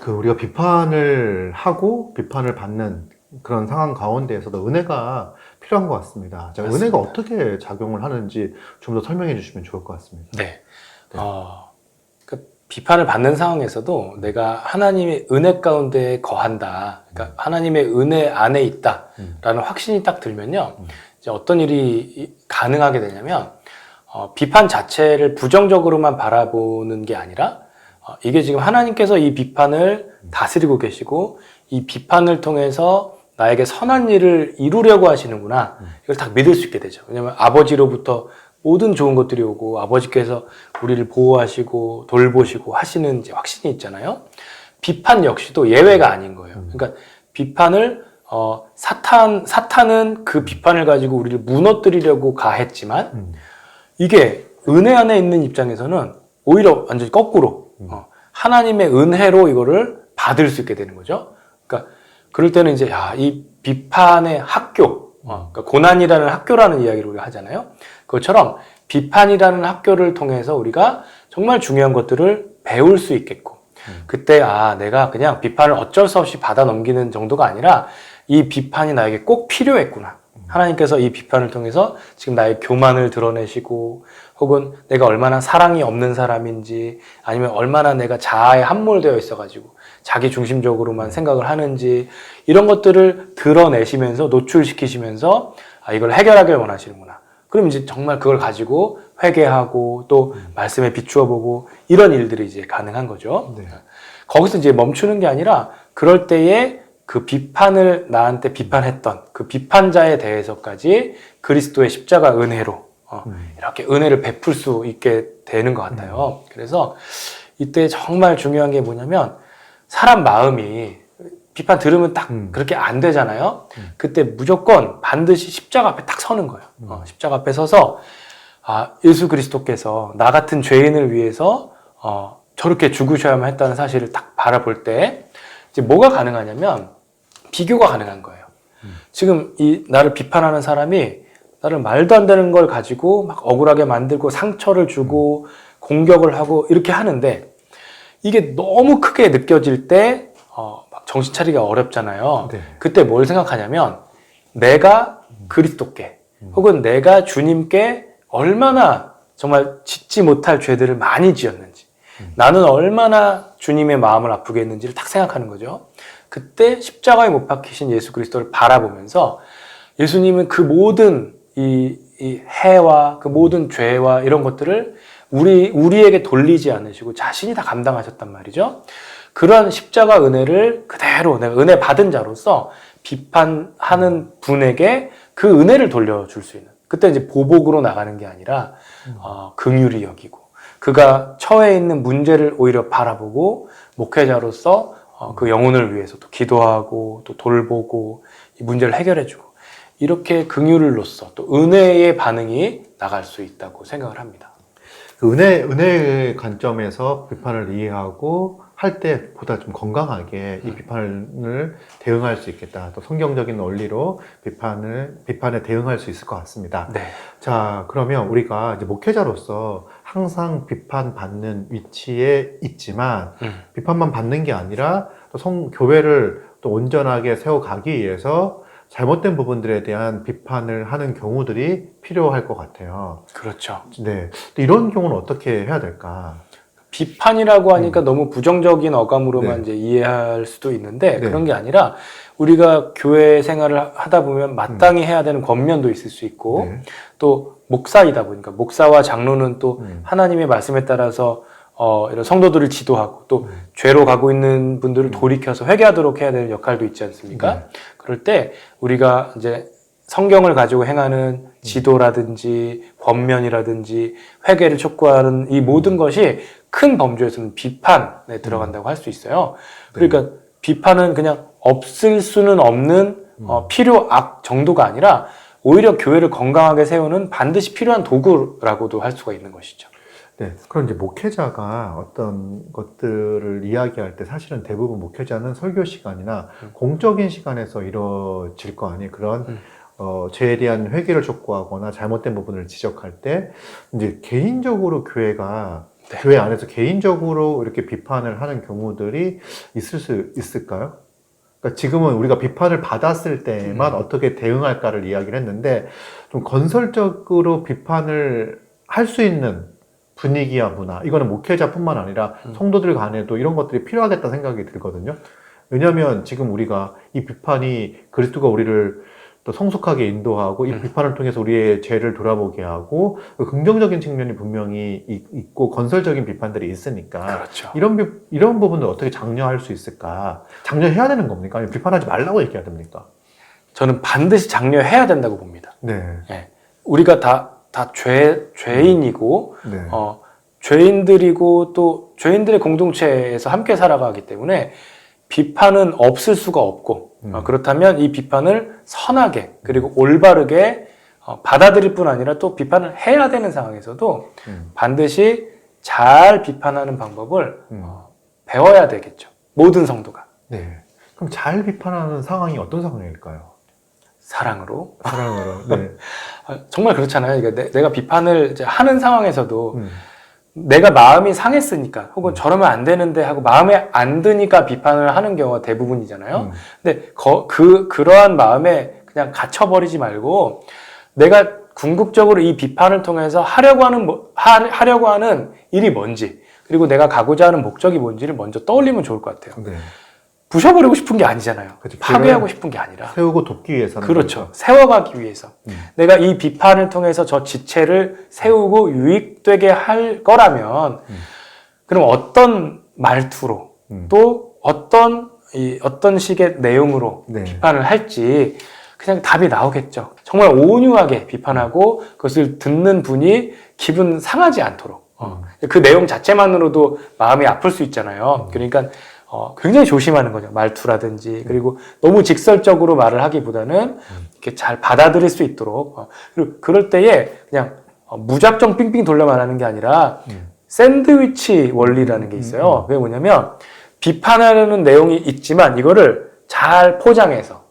우리가 비판을 하고 비판을 받는 그런 상황 가운데에서도 은혜가 필요한 것 같습니다. 자, 맞습니다. 은혜가 어떻게 작용을 하는지 좀 더 설명해 주시면 좋을 것 같습니다. 네. 네. 그 비판을 받는 상황에서도 내가 하나님의 은혜 가운데 거한다. 그러니까 하나님의 은혜 안에 있다라는 확신이 딱 들면요. 이제 어떤 일이 가능하게 되냐면, 비판 자체를 부정적으로만 바라보는 게 아니라, 이게 지금 하나님께서 이 비판을 다스리고 계시고, 이 비판을 통해서 나에게 선한 일을 이루려고 하시는구나. 이걸 딱 믿을 수 있게 되죠. 왜냐면 아버지로부터 모든 좋은 것들이 오고 아버지께서 우리를 보호하시고 돌보시고 하시는 이제 확신이 있잖아요. 비판 역시도 예외가 아닌 거예요. 그러니까 비판을 사탄은 그 비판을 가지고 우리를 무너뜨리려고 가했지만 이게 은혜 안에 있는 입장에서는 오히려 완전히 거꾸로 하나님의 은혜로 이거를 받을 수 있게 되는 거죠. 그러니까 그럴 때는 이제 이 비판의 학교, 그러니까 고난이라는 학교라는 이야기를 우리가 하잖아요. 그것처럼 비판이라는 학교를 통해서 우리가 정말 중요한 것들을 배울 수 있겠고, 그때 내가 그냥 비판을 어쩔 수 없이 받아 넘기는 정도가 아니라 이 비판이 나에게 꼭 필요했구나. 하나님께서 이 비판을 통해서 지금 나의 교만을 드러내시고, 혹은 내가 얼마나 사랑이 없는 사람인지, 아니면 얼마나 내가 자아에 함몰되어 있어가지고 자기 중심적으로만 생각을 하는지, 이런 것들을 드러내시면서 노출시키시면서 이걸 해결하길 원하시는구나. 그럼 이제 정말 그걸 가지고 회개하고 또 말씀에 비추어 보고 이런 일들이 이제 가능한 거죠. 네. 거기서 이제 멈추는 게 아니라 그럴 때에 그 비판을 나한테 비판했던 그 비판자에 대해서까지 그리스도의 십자가 은혜로 이렇게 은혜를 베풀 수 있게 되는 것 같아요. 그래서 이때 정말 중요한 게 뭐냐면, 사람 마음이 비판 들으면 딱 그렇게 안 되잖아요. 그때 무조건 반드시 십자가 앞에 딱 서는 거예요. 십자가 앞에 서서 예수 그리스도께서 나 같은 죄인을 위해서 저렇게 죽으셔야만 했다는 사실을 딱 바라볼 때 이제 뭐가 가능하냐면 비교가 가능한 거예요. 지금 이 나를 비판하는 사람이 나를 말도 안 되는 걸 가지고 막 억울하게 만들고 상처를 주고 공격을 하고 이렇게 하는데, 이게 너무 크게 느껴질 때 막 정신 차리기가 어렵잖아요. 네. 그때 뭘 생각하냐면, 내가 그리스도께 혹은 내가 주님께 얼마나 정말 짓지 못할 죄들을 많이 지었는지, 나는 얼마나 주님의 마음을 아프게 했는지를 딱 생각하는 거죠. 그때 십자가에 못 박히신 예수 그리스도를 바라보면서 예수님은 그 모든 이 해와 그 모든 죄와 이런 것들을 우리에게 돌리지 않으시고 자신이 다 감당하셨단 말이죠. 그러한 십자가 은혜를 그대로 내가 은혜 받은 자로서 비판하는 분에게 그 은혜를 돌려줄 수 있는, 그때 이제 보복으로 나가는 게 아니라 긍휼히 여기고, 그가 처해 있는 문제를 오히려 바라보고 목회자로서 그 영혼을 위해서 또 기도하고 또 돌보고 이 문제를 해결해주고, 이렇게 긍휼로서 또 은혜의 반응이 나갈 수 있다고 생각을 합니다. 그 은혜의 관점에서 비판을 이해하고 할 때보다 좀 건강하게 이 비판을 대응할 수 있겠다. 또 성경적인 원리로 비판에 대응할 수 있을 것 같습니다. 네. 자, 그러면 우리가 이제 목회자로서 항상 비판받는 위치에 있지만 비판만 받는 게 아니라 또 교회를 또 온전하게 세워가기 위해서 잘못된 부분들에 대한 비판을 하는 경우들이 필요할 것 같아요. 그렇죠. 네. 이런 경우는 어떻게 해야 될까? 비판이라고 하니까 너무 부정적인 어감으로만 네. 이제 이해할 수도 있는데, 네. 그런 게 아니라 우리가 교회 생활을 하다 보면 마땅히 해야 되는 권면도 있을 수 있고, 네. 또 목사이다 보니까 목사와 장로는 또 하나님의 말씀에 따라서 이런 성도들을 지도하고 또 죄로 가고 있는 분들을 돌이켜서 회개하도록 해야 되는 역할도 있지 않습니까? 네. 그럴 때 우리가 이제 성경을 가지고 행하는 지도라든지 권면이라든지 회개를 촉구하는 이 모든 것이 큰 범주에서는 비판에 들어간다고 할 수 있어요. 그러니까 비판은 그냥 없을 수는 없는 필요악 정도가 아니라 오히려 교회를 건강하게 세우는 반드시 필요한 도구라고도 할 수가 있는 것이죠. 네. 그럼 이제 목회자가 어떤 것들을 이야기할 때 사실은 대부분 목회자는 설교 시간이나 공적인 시간에서 이루어질 거 아니에요. 그런 죄에 대한 회개를 촉구하거나 잘못된 부분을 지적할 때 이제 개인적으로 교회가 네. 교회 안에서 개인적으로 이렇게 비판을 하는 경우들이 있을 수 있을까요? 그러니까 지금은 우리가 비판을 받았을 때만 어떻게 대응할까를 이야기를 했는데 좀 건설적으로 비판을 할 수 있는 분위기와 문화, 이거는 목회자뿐만 아니라 성도들 간에도 이런 것들이 필요하겠다 생각이 들거든요. 왜냐하면 지금 우리가 이 비판이 그리스도가 우리를 또 성숙하게 인도하고 이 비판을 통해서 우리의 죄를 돌아보게 하고 긍정적인 측면이 분명히 있고 건설적인 비판들이 있으니까 그렇죠. 이런 부분을 어떻게 장려할 수 있을까? 장려해야 되는 겁니까? 아니면 비판하지 말라고 얘기해야 됩니까? 저는 반드시 장려해야 된다고 봅니다. 네. 예. 우리가 다 죄인이고, 네. 죄인들이고 또 죄인들의 공동체에서 함께 살아가기 때문에 비판은 없을 수가 없고, 그렇다면 이 비판을 선하게 그리고 올바르게 받아들일 뿐 아니라 또 비판을 해야 되는 상황에서도 반드시 잘 비판하는 방법을 배워야 되겠죠. 모든 성도가. 네. 그럼 잘 비판하는 상황이 어떤 상황일까요? 사랑으로. 사랑으로. 네. 정말 그렇잖아요. 그러니까 내가 비판을 이제 하는 상황에서도 내가 마음이 상했으니까 혹은 저러면 안 되는데 하고 마음에 안 드니까 비판을 하는 경우가 대부분이잖아요. 근데 그러한 마음에 그냥 갇혀버리지 말고 내가 궁극적으로 이 비판을 통해서 하려고 하는 일이 뭔지 그리고 내가 가고자 하는 목적이 뭔지를 먼저 떠올리면 좋을 것 같아요. 네. 부셔버리고 싶은 게 아니잖아요. 그렇죠. 파괴하고 싶은 게 아니라. 세우고 돕기 위해서는. 그렇죠. 거죠. 세워가기 위해서. 내가 이 비판을 통해서 저 지체를 세우고 유익되게 할 거라면, 그럼 어떤 말투로, 또 어떤 식의 내용으로 네. 비판을 할지, 그냥 답이 나오겠죠. 정말 온유하게 비판하고, 그것을 듣는 분이 기분 상하지 않도록. 그 내용 자체만으로도 마음이 아플 수 있잖아요. 그러니까, 굉장히 조심하는 거죠. 말투라든지. 그리고 너무 직설적으로 말을 하기보다는 이렇게 잘 받아들일 수 있도록. 그리고 그럴 때에 그냥 무작정 삥삥 돌려 말하는 게 아니라 샌드위치 원리라는 게 있어요. 그게 뭐냐면 비판하려는 내용이 있지만 이거를 잘 포장해서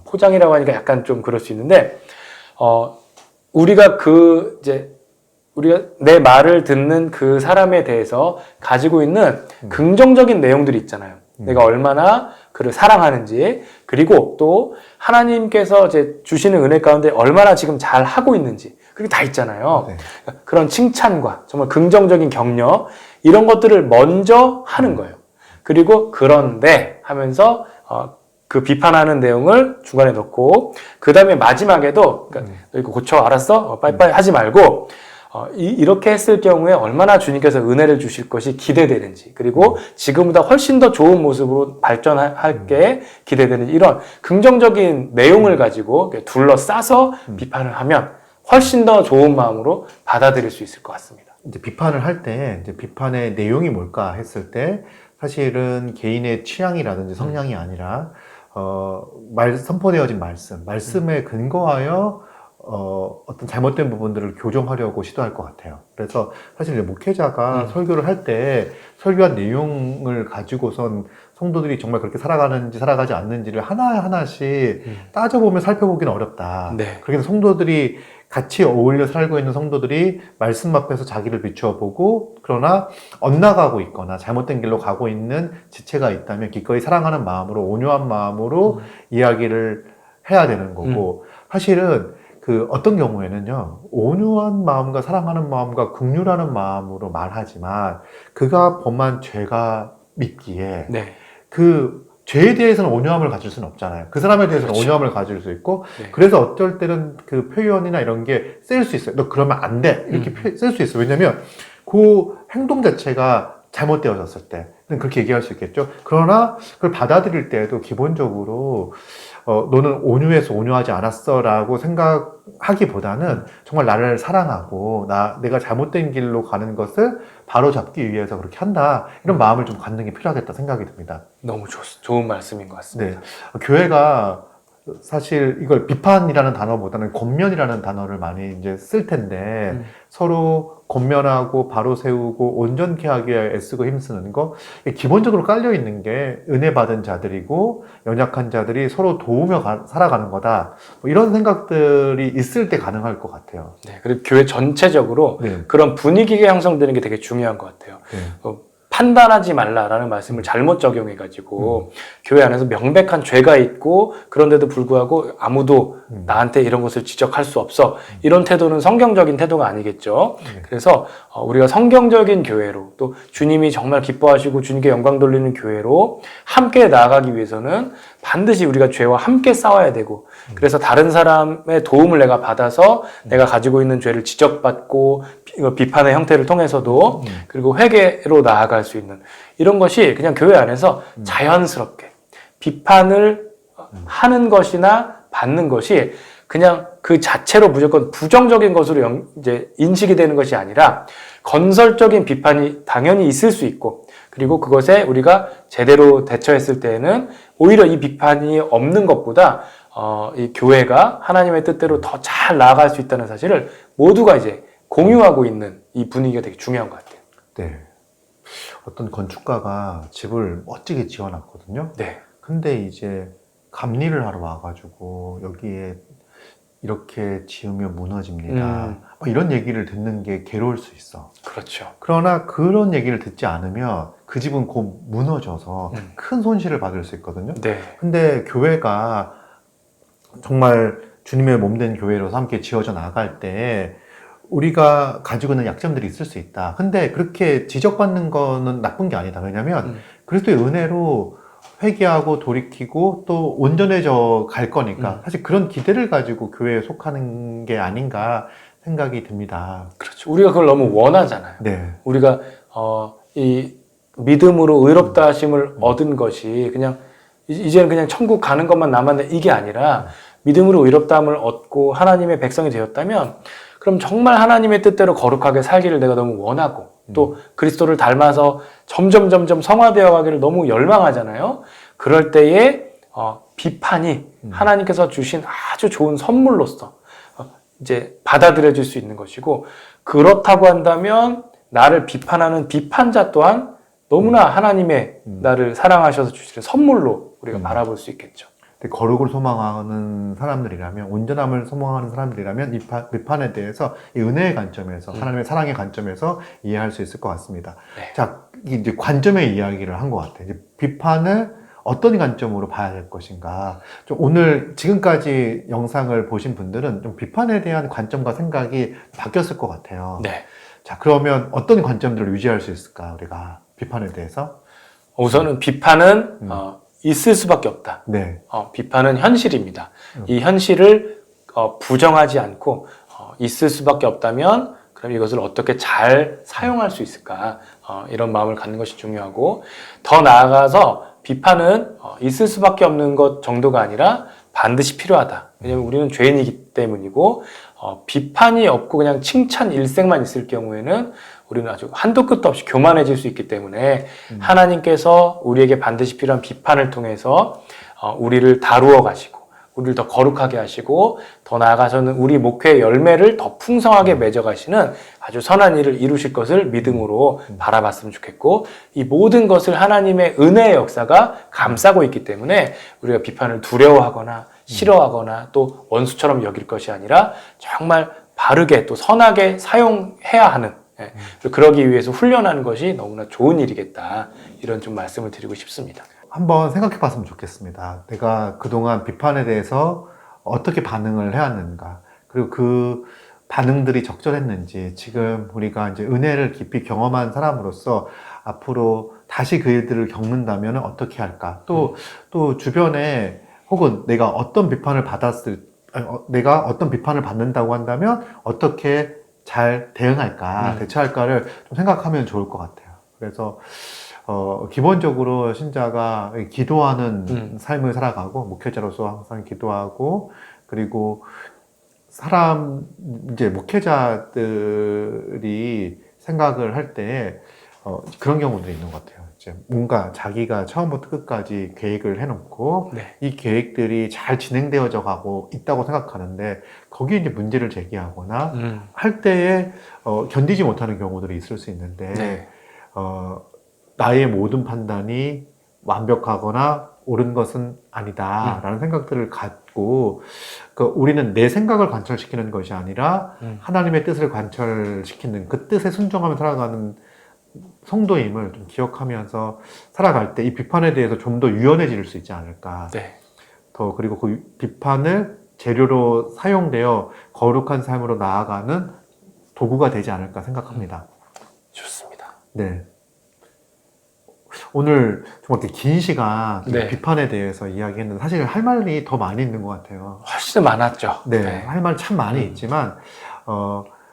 포장이라고 하니까 약간 좀 그럴 수 있는데 우리가 내 말을 듣는 그 사람에 대해서 가지고 있는 긍정적인 내용들이 있잖아요. 내가 얼마나 그를 사랑하는지, 그리고 또 하나님께서 이제 주시는 은혜 가운데 얼마나 지금 잘 하고 있는지, 그게 다 있잖아요. 네. 그런 칭찬과 정말 긍정적인 격려, 이런 것들을 먼저 하는 거예요. 그리고 그런데 하면서 그 비판하는 내용을 중간에 넣고, 그 다음에 마지막에도, 그러니까 너 이거 고쳐, 알았어? 빠이빠이 하지 말고, 이렇게 했을 경우에 얼마나 주님께서 은혜를 주실 것이 기대되는지, 그리고 지금보다 훨씬 더 좋은 모습으로 발전할 게 기대되는 이런 긍정적인 내용을 가지고 둘러싸서 비판을 하면 훨씬 더 좋은 마음으로 받아들일 수 있을 것 같습니다. 이제 비판을 할 때, 이제 비판의 내용이 뭘까 했을 때, 사실은 개인의 취향이라든지 성향이 아니라, 선포되어진 말씀에 근거하여 어떤 잘못된 부분들을 교정하려고 시도할 것 같아요. 그래서 사실 이제 목회자가 설교를 할 때 설교한 내용을 가지고선 성도들이 정말 그렇게 살아가는지 살아가지 않는지를 하나하나씩 따져보면 살펴보기는 어렵다. 네. 그래서 성도들이 같이 어울려 살고 있는 성도들이 말씀 앞에서 자기를 비추어 보고, 그러나 엇나가고 있거나 잘못된 길로 가고 있는 지체가 있다면 기꺼이 사랑하는 마음으로, 온유한 마음으로 이야기를 해야 되는 거고, 사실은 어떤 경우에는요, 온유한 마음과 사랑하는 마음과 긍휼하는 마음으로 말하지만, 그가 범한 죄가 믿기에, 네. 그 죄에 대해서는 온유함을 가질 수는 없잖아요. 그 사람에 대해서는 그렇죠. 온유함을 가질 수 있고, 네. 그래서 어떨 때는 그 표현이나 이런 게 쓸 수 있어요. 너 그러면 안 돼. 이렇게 쓸 수 있어요. 왜냐면 그 행동 자체가 잘못되어졌을 때 그렇게 얘기할 수 있겠죠. 그러나 그걸 받아들일 때에도 기본적으로 너는 온유해서 온유하지 않았어 라고 생각하기보다는 정말 나를 사랑하고 내가 잘못된 길로 가는 것을 바로 잡기 위해서 그렇게 한다, 이런 마음을 좀 갖는 게 필요하겠다 생각이 듭니다. 너무 좋은 말씀인 것 같습니다. 네. 교회가 사실 이걸 비판이라는 단어보다는 권면이라는 단어를 많이 이제 쓸 텐데 서로 권면하고 바로 세우고 온전케 하기 위해 애쓰고 힘쓰는 거 이게 기본적으로 깔려 있는 게 은혜 받은 자들이고 연약한 자들이 서로 도우며 살아가는 거다. 뭐 이런 생각들이 있을 때 가능할 것 같아요. 네, 그리고 교회 전체적으로 네. 그런 분위기가 형성되는 게 되게 중요한 것 같아요. 네. 판단하지 말라라는 말씀을 잘못 적용해가지고 교회 안에서 명백한 죄가 있고 그런데도 불구하고 아무도 나한테 이런 것을 지적할 수 없어. 이런 태도는 성경적인 태도가 아니겠죠. 그래서 우리가 성경적인 교회로 또 주님이 정말 기뻐하시고 주님께 영광 돌리는 교회로 함께 나아가기 위해서는 반드시 우리가 죄와 함께 싸워야 되고 그래서 다른 사람의 도움을 내가 받아서 내가 가지고 있는 죄를 지적받고 비판의 형태를 통해서도 그리고 회개로 나아갈 수 있는 이런 것이 그냥 교회 안에서 자연스럽게 비판을 하는 것이나 받는 것이 그냥 그 자체로 무조건 부정적인 것으로 이제 인식이 되는 것이 아니라 건설적인 비판이 당연히 있을 수 있고 그리고 그것에 우리가 제대로 대처했을 때에는 오히려 이 비판이 없는 것보다 이 교회가 하나님의 뜻대로 더 잘 나아갈 수 있다는 사실을 모두가 이제 공유하고 있는 이 분위기가 되게 중요한 것 같아요. 네. 어떤 건축가가 집을 멋지게 지어놨거든요. 네. 근데 이제 감리를 하러 와가지고 여기에 이렇게 지으면 무너집니다. 막 이런 얘기를 듣는 게 괴로울 수 있어. 그렇죠. 그러나 그런 얘기를 듣지 않으면 그 집은 곧 무너져서 큰 손실을 받을 수 있거든요. 네. 근데 교회가 정말 주님의 몸된 교회로서 함께 지어져 나갈 때 우리가 가지고 있는 약점들이 있을 수 있다. 근데 그렇게 지적받는 거는 나쁜 게 아니다. 왜냐면 그리스도의 은혜로 회개하고 돌이키고 또 온전해져 갈 거니까 사실 그런 기대를 가지고 교회에 속하는 게 아닌가 생각이 듭니다. 그렇죠. 우리가 그걸 너무 원하잖아요. 네. 우리가 이 믿음으로 의롭다 하심을 얻은 것이 그냥 이제는 그냥 천국 가는 것만 남았는데 이게 아니라 믿음으로 의롭다함을 얻고 하나님의 백성이 되었다면 그럼 정말 하나님의 뜻대로 거룩하게 살기를 내가 너무 원하고 또 그리스도를 닮아서 점점 성화되어 가기를 너무 열망하잖아요. 그럴 때에 비판이 하나님께서 주신 아주 좋은 선물로서 이제 받아들여질 수 있는 것이고 그렇다고 한다면 나를 비판하는 비판자 또한 너무나 하나님의 나를 사랑하셔서 주시는 선물로 우리가 바라볼 수 있겠죠. 거룩을 소망하는 사람들이라면 온전함을 소망하는 사람들이라면 비판에 대해서 이 은혜의 관점에서 하나님의 사랑의 관점에서 이해할 수 있을 것 같습니다. 네. 자, 이제 관점의 이야기를 한 것 같아요. 이제 비판을 어떤 관점으로 봐야 될 것인가. 좀 오늘 지금까지 영상을 보신 분들은 좀 비판에 대한 관점과 생각이 바뀌었을 것 같아요. 네. 자, 그러면 어떤 관점들을 유지할 수 있을까, 우리가 비판에 대해서? 우선은 비판은 있을 수밖에 없다. 네. 비판은 현실입니다. 이 현실을 부정하지 않고 있을 수밖에 없다면 그럼 이것을 어떻게 잘 사용할 수 있을까? 이런 마음을 갖는 것이 중요하고 더 나아가서 비판은 있을 수밖에 없는 것 정도가 아니라 반드시 필요하다. 왜냐하면 우리는 죄인이기 때문이고 비판이 없고 그냥 칭찬 일색만 있을 경우에는 우리는 아주 한도 끝도 없이 교만해질 수 있기 때문에 하나님께서 우리에게 반드시 필요한 비판을 통해서 우리를 다루어 가시고 우리를 더 거룩하게 하시고 더 나아가서는 우리 목회의 열매를 더 풍성하게 맺어가시는 아주 선한 일을 이루실 것을 믿음으로 바라봤으면 좋겠고 이 모든 것을 하나님의 은혜의 역사가 감싸고 있기 때문에 우리가 비판을 두려워하거나 싫어하거나 또 원수처럼 여길 것이 아니라 정말 바르게 또 선하게 사용해야 하는 그러기 위해서 훈련하는 것이 너무나 좋은 일이겠다 이런 좀 말씀을 드리고 싶습니다. 한번 생각해 봤으면 좋겠습니다. 내가 그동안 비판에 대해서 어떻게 반응을 해왔는가, 그리고 그 반응들이 적절했는지, 지금 우리가 이제 은혜를 깊이 경험한 사람으로서 앞으로 다시 그 일들을 겪는다면 어떻게 할까, 또 주변에 혹은 내가 어떤 비판을 내가 어떤 비판을 받는다고 한다면 어떻게 잘 대응할까, 대처할까를 좀 생각하면 좋을 것 같아요. 그래서 기본적으로 신자가 기도하는 삶을 살아가고, 목회자로서 항상 기도하고, 그리고 이제 목회자들이 생각을 할 때, 그런 경우도 있는 것 같아요. 이제 뭔가 자기가 처음부터 끝까지 계획을 해놓고 네. 이 계획들이 잘 진행되어져 가고 있다고 생각하는데 거기에 이제 문제를 제기하거나 할 때에 견디지 못하는 경우들이 있을 수 있는데 네. 나의 모든 판단이 완벽하거나 옳은 것은 아니다라는 생각들을 갖고 우리는 내 생각을 관철시키는 것이 아니라 하나님의 뜻을 관철시키는 그 뜻에 순종하며 살아가는 성도임을 좀 기억하면서 살아갈 때 이 비판에 대해서 좀 더 유연해질 수 있지 않을까. 네. 그리고 그 비판을 재료로 사용되어 거룩한 삶으로 나아가는 도구가 되지 않을까 생각합니다. 좋습니다. 네. 오늘 정말 이렇게 긴 시간 네. 비판에 대해서 이야기했는데 사실 할 말이 더 많이 있는 것 같아요. 훨씬 많았죠. 네. 할 말 참 많이 있지만,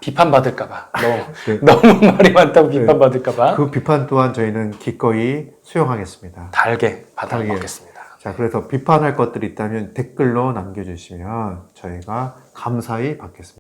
비판받을까봐. 네. 너무 말이 많다고 비판받을까봐. 그 비판 또한 저희는 기꺼이 수용하겠습니다. 달게 받아 달게. 먹겠습니다. 자, 그래서 비판할 것들이 있다면 댓글로 남겨주시면 저희가 감사히 받겠습니다.